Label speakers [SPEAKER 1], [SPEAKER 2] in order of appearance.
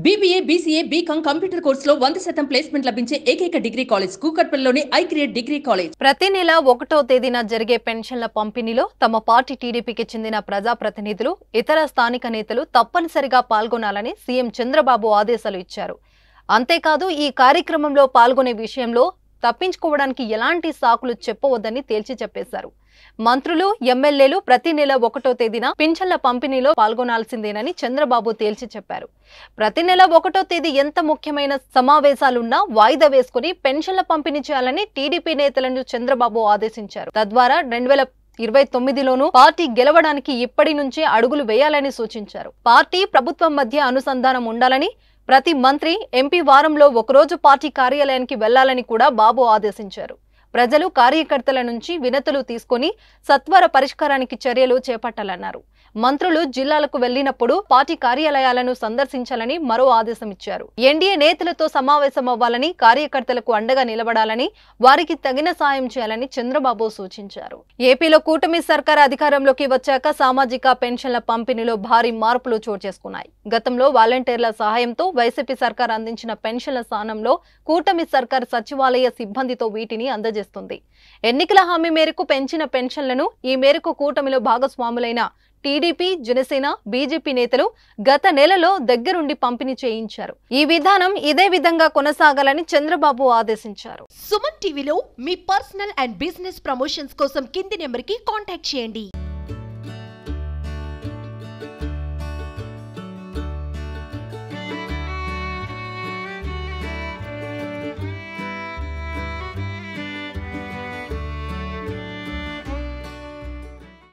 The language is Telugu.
[SPEAKER 1] BBA, BCA, BCom కంప్యూటర్ కోర్సులో 100% ప్లేస్మెంట్ లభించే ఏకైక డిగ్రీ కాలేజ్ కూకట్పల్లిలోని ఐక్రియేట్ డిగ్రీ కాలేజ్.
[SPEAKER 2] ప్రతి నెల 1వ తేదీన జరిగే పెన్షన్ల పంపిణీలో తమ పార్టీ టీడీపీకి చెందిన ప్రజాప్రతినిధులు, ఇతర స్థానిక నేతలు తప్పనిసరిగా పాల్గొనాలని సీఎం చంద్రబాబు ఆదేశాలు ఇచ్చారు. అంతేకాదు ఈ కార్యక్రమంలో పాల్గొనే విషయంలో తప్పించుకోవడానికి ఎలాంటి సాకులు చెప్పవద్దని తేల్చి చెప్పేశారు. మంత్రులు, ఎమ్మెల్యేలు ప్రతి నెల 1వ తేదీన పింఛన్ల పంపిణీలో పాల్గొనాల్సిందేనని చంద్రబాబు తేల్చి చెప్పారు. ప్రతి నెల 1వ తేదీ ఎంత ముఖ్యమైన సమావేశాలున్నా వాయిదా వేసుకుని పెన్షన్ల పంపిణీ చేయాలని టీడీపీ నేతలను చంద్రబాబు ఆదేశించారు. తద్వారా 2029లోనూ పార్టీ గెలవడానికి ఇప్పటి నుంచే అడుగులు వేయాలని సూచించారు. పార్టీ, ప్రభుత్వం మధ్య అనుసంధానం ఉండాలని, ప్రతి మంత్రి, ఎంపీ వారంలో ఒకరోజు పార్టీ కార్యాలయానికి వెళ్లాలని కూడా బాబు ఆదేశించారు. ప్రజలు, కార్యకర్తల నుంచి వినతులు తీసుకుని సత్వర పరిష్కారానికి చర్యలు చేపట్టాలన్నారు. మంత్రులు జిల్లాలకు వెళ్లినప్పుడు పార్టీ కార్యాలయాలను సందర్శించాలని మరో ఆదేశం ఇచ్చారు. ఎన్డీఏ నేతలతో సమావేశం అవ్వాలని, కార్యకర్తలకు అండగా నిలబడాలని, వారికి తగిన సాయం చేయాలని చంద్రబాబు సూచించారు. ఏపీలో కూటమి సర్కార్ అధికారంలోకి వచ్చాక సామాజిక పెన్షన్ల పంపిణీలో భారీ మార్పులు చోటు చేసుకున్నాయి. గతంలో వాలంటీర్ల సహాయంతో వైసీపీ సర్కార్ అందించిన పెన్షన్ల స్థానంలో కూటమి సర్కార్ సచివాలయ సిబ్బందితో వీటిని అందజేస్తుంది. ఎన్నికల హామీ మేరకు పెంచిన పెన్షన్లను ఈ మేరకు కూటమిలో భాగస్వాములైన టీడీపీ, జనసేన, బీజేపీ నేతలు గత నెలలో దగ్గరుండి పంపిణీ చేయించారు. ఈ విధానం ఇదే విధంగా కొనసాగాలని చంద్రబాబు ఆదేశించారు.
[SPEAKER 3] సుమన్ టీవీలో మీ పర్సనల్ అండ్ బిజినెస్ ప్రమోషన్స్ కోసం కింది నెంబర్కి కాంటాక్ట్ చేయండి.